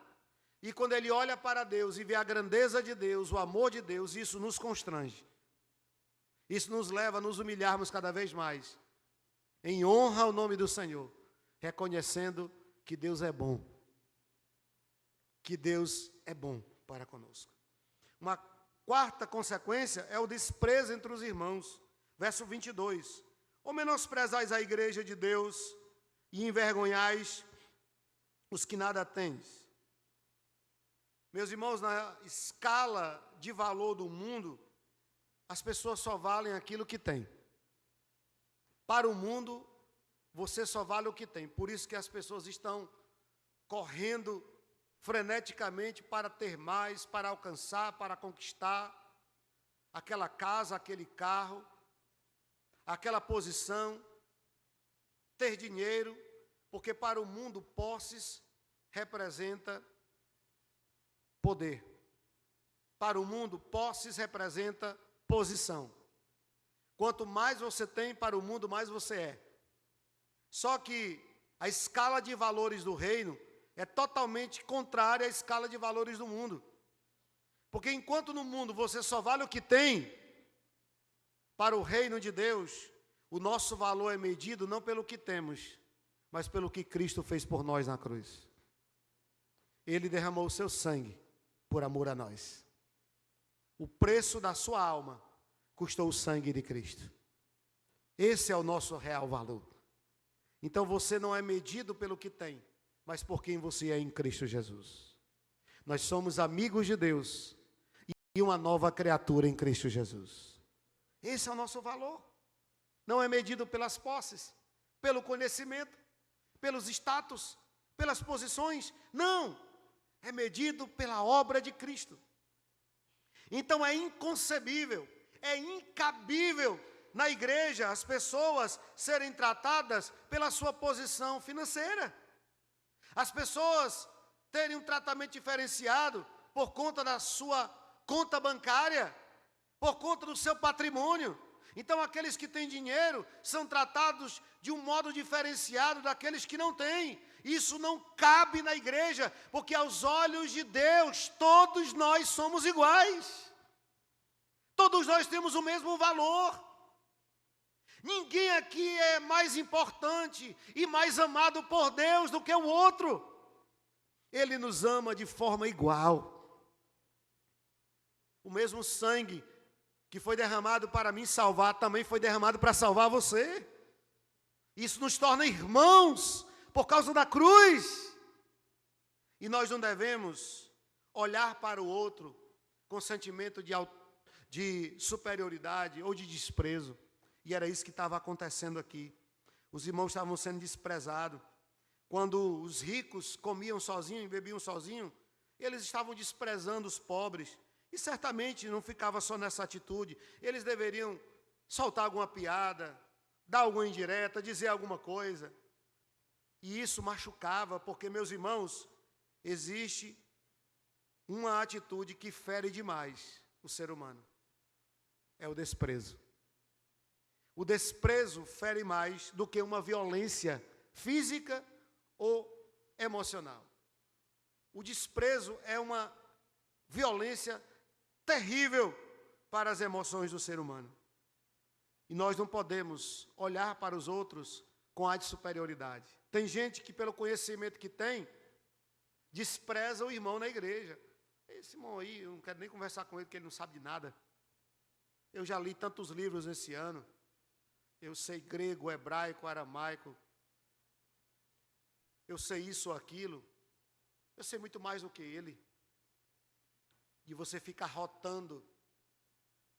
E quando ele olha para Deus e vê a grandeza de Deus, o amor de Deus, isso nos constrange. Isso nos leva a nos humilharmos cada vez mais, em honra ao nome do Senhor, reconhecendo que Deus é bom. Que Deus é bom para conosco. Uma quarta consequência é o desprezo entre os irmãos. Verso 22. Ou menosprezais a igreja de Deus e envergonhais os que nada tens. Meus irmãos, na escala de valor do mundo, as pessoas só valem aquilo que têm. Para o mundo, você só vale o que tem. Por isso que as pessoas estão correndo freneticamente para ter mais, para alcançar, para conquistar aquela casa, aquele carro, aquela posição, ter dinheiro, porque para o mundo posses representa poder. Para o mundo, posses representa posição. Quanto mais você tem, para o mundo, mais você é. Só que a escala de valores do reino é totalmente contrária à escala de valores do mundo. Porque enquanto no mundo você só vale o que tem, para o reino de Deus, o nosso valor é medido não pelo que temos, mas pelo que Cristo fez por nós na cruz. Ele derramou o seu sangue por amor a nós. O preço da sua alma custou o sangue de Cristo. Esse é o nosso real valor. Então você não é medido pelo que tem, mas por quem você é em Cristo Jesus. Nós somos amigos de Deus e uma nova criatura em Cristo Jesus. Esse é o nosso valor. Não é medido pelas posses, pelo conhecimento, pelos status, pelas posições. Não, é medido pela obra de Cristo. Então é inconcebível, é incabível na igreja as pessoas serem tratadas pela sua posição financeira. As pessoas terem um tratamento diferenciado por conta da sua conta bancária, por conta do seu patrimônio. Então aqueles que têm dinheiro são tratados de um modo diferenciado daqueles que não têm. Isso não cabe na igreja, porque aos olhos de Deus todos nós somos iguais. Todos nós temos o mesmo valor. Ninguém aqui é mais importante e mais amado por Deus do que o outro. Ele nos ama de forma igual. O mesmo sangue que foi derramado para me salvar, também foi derramado para salvar você. Isso nos torna irmãos por causa da cruz. E nós não devemos olhar para o outro com sentimento de superioridade ou de desprezo. E era isso que estava acontecendo aqui. Os irmãos estavam sendo desprezados. Quando os ricos comiam sozinhos e bebiam sozinhos, eles estavam desprezando os pobres. E certamente não ficava só nessa atitude. Eles deveriam soltar alguma piada, dar alguma indireta, dizer alguma coisa. E isso machucava, porque, meus irmãos, existe uma atitude que fere demais o ser humano. É o desprezo. O desprezo fere mais do que uma violência física ou emocional. O desprezo é uma violência terrível para as emoções do ser humano. E nós não podemos olhar para os outros com ar de superioridade. Tem gente que, pelo conhecimento que tem, despreza o irmão na igreja. Esse irmão aí, eu não quero nem conversar com ele, porque ele não sabe de nada. Eu já li tantos livros esse ano. Eu sei grego, hebraico, aramaico. Eu sei isso ou aquilo. Eu sei muito mais do que ele. E você fica rotando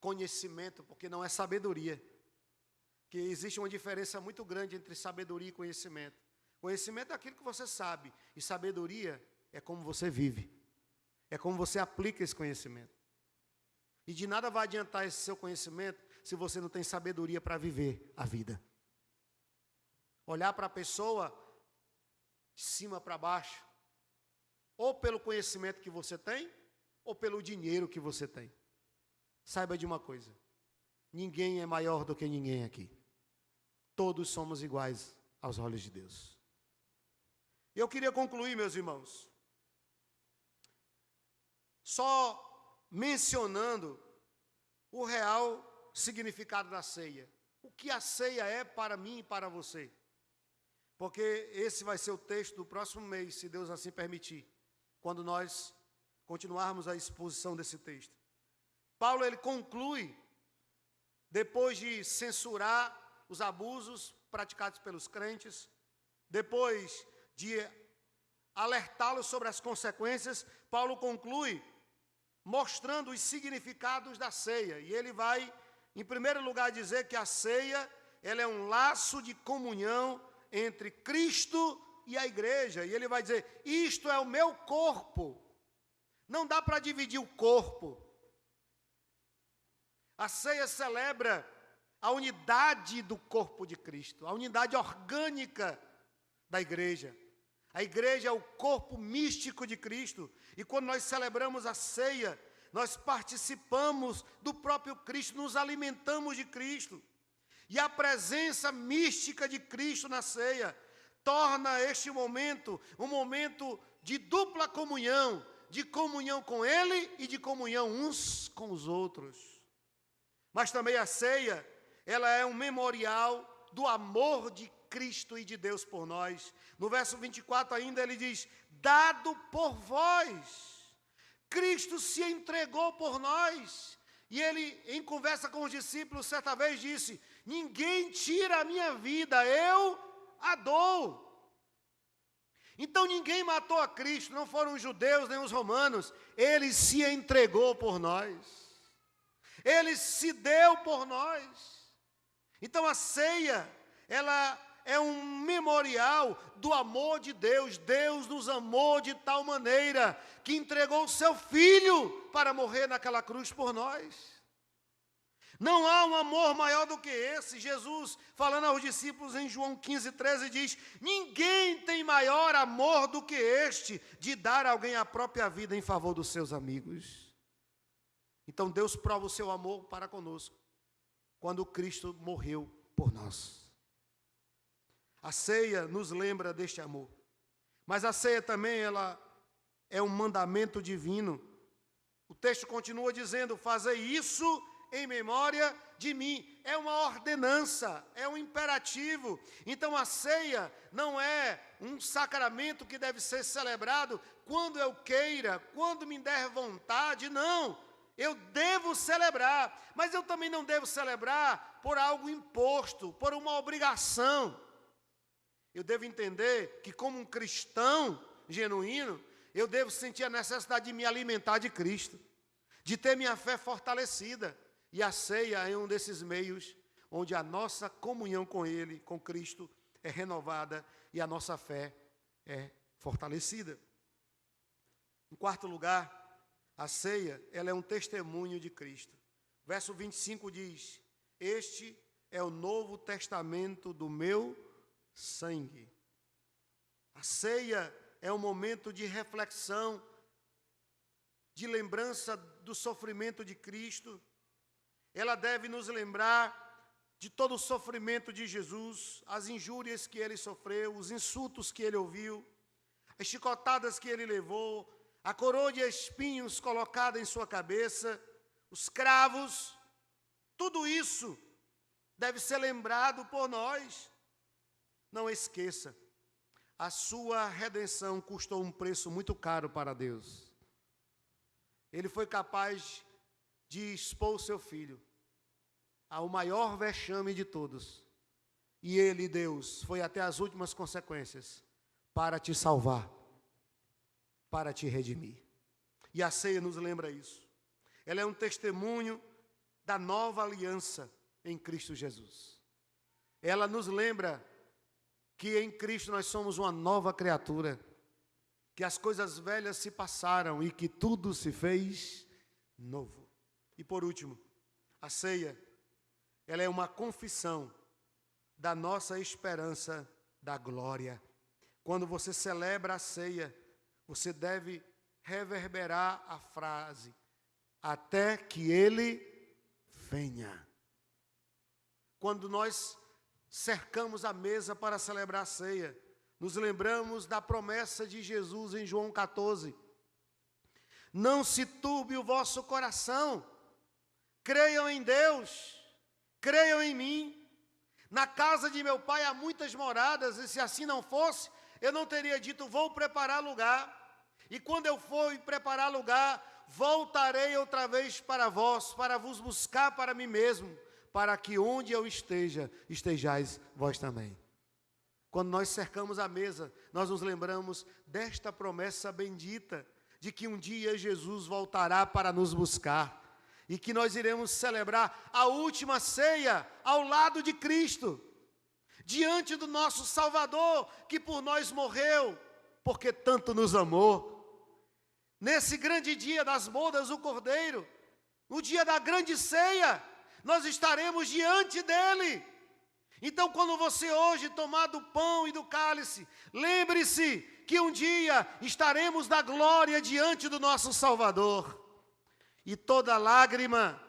conhecimento, porque não é sabedoria. Que existe uma diferença muito grande entre sabedoria e conhecimento. Conhecimento é aquilo que você sabe, e sabedoria é como você vive. É como você aplica esse conhecimento. E de nada vai adiantar esse seu conhecimento se você não tem sabedoria para viver a vida. Olhar para a pessoa de cima para baixo, ou pelo conhecimento que você tem, ou pelo dinheiro que você tem. Saiba de uma coisa, ninguém é maior do que ninguém aqui. Todos somos iguais aos olhos de Deus. Eu queria concluir, meus irmãos, só mencionando o real significado da ceia. O que a ceia é para mim e para você. Porque esse vai ser o texto do próximo mês, se Deus assim permitir, quando nós continuarmos a exposição desse texto. Paulo ele conclui, depois de censurar os abusos praticados pelos crentes, depois de alertá-los sobre as consequências, Paulo conclui mostrando os significados da ceia. E ele vai, em primeiro lugar, dizer que a ceia ela é um laço de comunhão entre Cristo e a igreja. E ele vai dizer, isto é o meu corpo. Não dá para dividir o corpo. A ceia celebra a unidade do corpo de Cristo, a unidade orgânica da igreja. A igreja é o corpo místico de Cristo. E quando nós celebramos a ceia, nós participamos do próprio Cristo, nos alimentamos de Cristo. E a presença mística de Cristo na ceia torna este momento um momento de dupla comunhão, de comunhão com Ele e de comunhão uns com os outros. Mas também a ceia, ela é um memorial do amor de Cristo e de Deus por nós. No verso 24 ainda ele diz, dado por vós. Cristo se entregou por nós. E ele, em conversa com os discípulos, certa vez disse, ninguém tira a minha vida, eu a dou. Então ninguém matou a Cristo, não foram os judeus nem os romanos. Ele se entregou por nós. Ele se deu por nós. Então a ceia, ela é um memorial do amor de Deus. Deus nos amou de tal maneira que entregou o seu Filho para morrer naquela cruz por nós. Não há um amor maior do que esse. Jesus, falando aos discípulos em João 15:13, diz, ninguém tem maior amor do que este, de dar a alguém a própria vida em favor dos seus amigos. Então Deus prova o seu amor para conosco, quando Cristo morreu por nós. A ceia nos lembra deste amor. Mas a ceia também, ela é um mandamento divino. O texto continua dizendo, fazei isso em memória de mim. É uma ordenança, é um imperativo. Então a ceia não é um sacramento que deve ser celebrado quando eu queira, quando me der vontade, não. Eu devo celebrar, mas eu também não devo celebrar por algo imposto, por uma obrigação. Eu devo entender que como um cristão genuíno, eu devo sentir a necessidade de me alimentar de Cristo, de ter minha fé fortalecida. E a ceia é um desses meios onde a nossa comunhão com Ele, com Cristo, é renovada e a nossa fé é fortalecida. Em quarto lugar, a ceia, ela é um testemunho de Cristo. Verso 25 diz, este é o novo testamento do meu sangue. A ceia é um momento de reflexão, de lembrança do sofrimento de Cristo. Ela deve nos lembrar de todo o sofrimento de Jesus, as injúrias que ele sofreu, os insultos que ele ouviu, as chicotadas que ele levou, a coroa de espinhos colocada em sua cabeça, os cravos, tudo isso deve ser lembrado por nós. Não esqueça, a sua redenção custou um preço muito caro para Deus. Ele foi capaz de expor o seu filho ao maior vexame de todos. E ele, Deus, foi até as últimas consequências para te salvar, para te redimir. E a ceia nos lembra isso. Ela é um testemunho da nova aliança em Cristo Jesus. Ela nos lembra que em Cristo nós somos uma nova criatura, que as coisas velhas se passaram e que tudo se fez novo. E por último, a ceia, ela é uma confissão da nossa esperança da glória. Quando você celebra a ceia, você deve reverberar a frase, até que Ele venha. Quando nós cercamos a mesa para celebrar a ceia, nos lembramos da promessa de Jesus em João 14. Não se turbe o vosso coração, creiam em Deus, creiam em mim. Na casa de meu pai há muitas moradas, e se assim não fosse, eu não teria dito, vou preparar lugar. E quando eu for preparar lugar, voltarei outra vez para vós, para vos buscar para mim mesmo, para que onde eu esteja, estejais vós também. Quando nós cercamos a mesa, nós nos lembramos desta promessa bendita, de que um dia Jesus voltará para nos buscar, e que nós iremos celebrar a última ceia ao lado de Cristo, diante do nosso Salvador, que por nós morreu, porque tanto nos amou. Nesse grande dia das bodas do Cordeiro, no dia da grande ceia, nós estaremos diante dele. Então, quando você hoje tomar do pão e do cálice, lembre-se que um dia estaremos na glória diante do nosso Salvador. E toda lágrima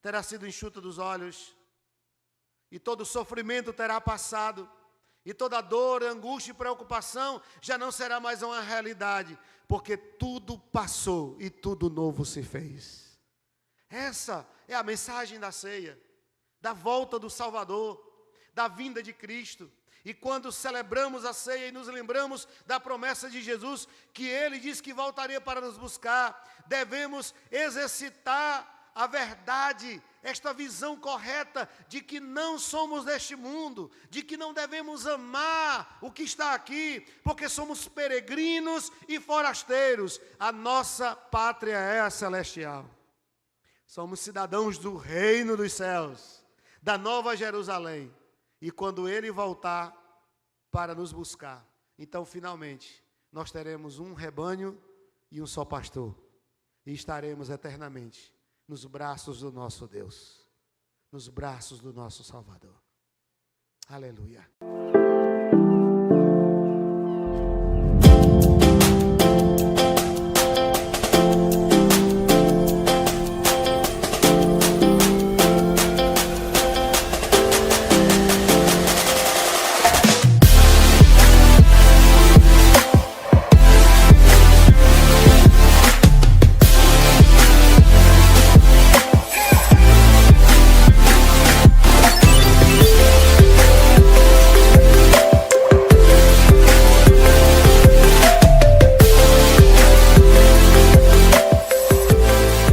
terá sido enxuta dos olhos, e todo sofrimento terá passado, e toda dor, angústia e preocupação já não será mais uma realidade, porque tudo passou e tudo novo se fez. Essa é a mensagem da ceia, da volta do Salvador, da vinda de Cristo. E quando celebramos a ceia e nos lembramos da promessa de Jesus, que Ele disse que voltaria para nos buscar, devemos exercitar a verdade, esta visão correta de que não somos deste mundo, de que não devemos amar o que está aqui, porque somos peregrinos e forasteiros. A nossa pátria é a celestial. Somos cidadãos do reino dos céus, da Nova Jerusalém. E quando Ele voltar para nos buscar, então finalmente nós teremos um rebanho e um só pastor. E estaremos eternamente nos braços do nosso Deus, nos braços do nosso Salvador. Aleluia.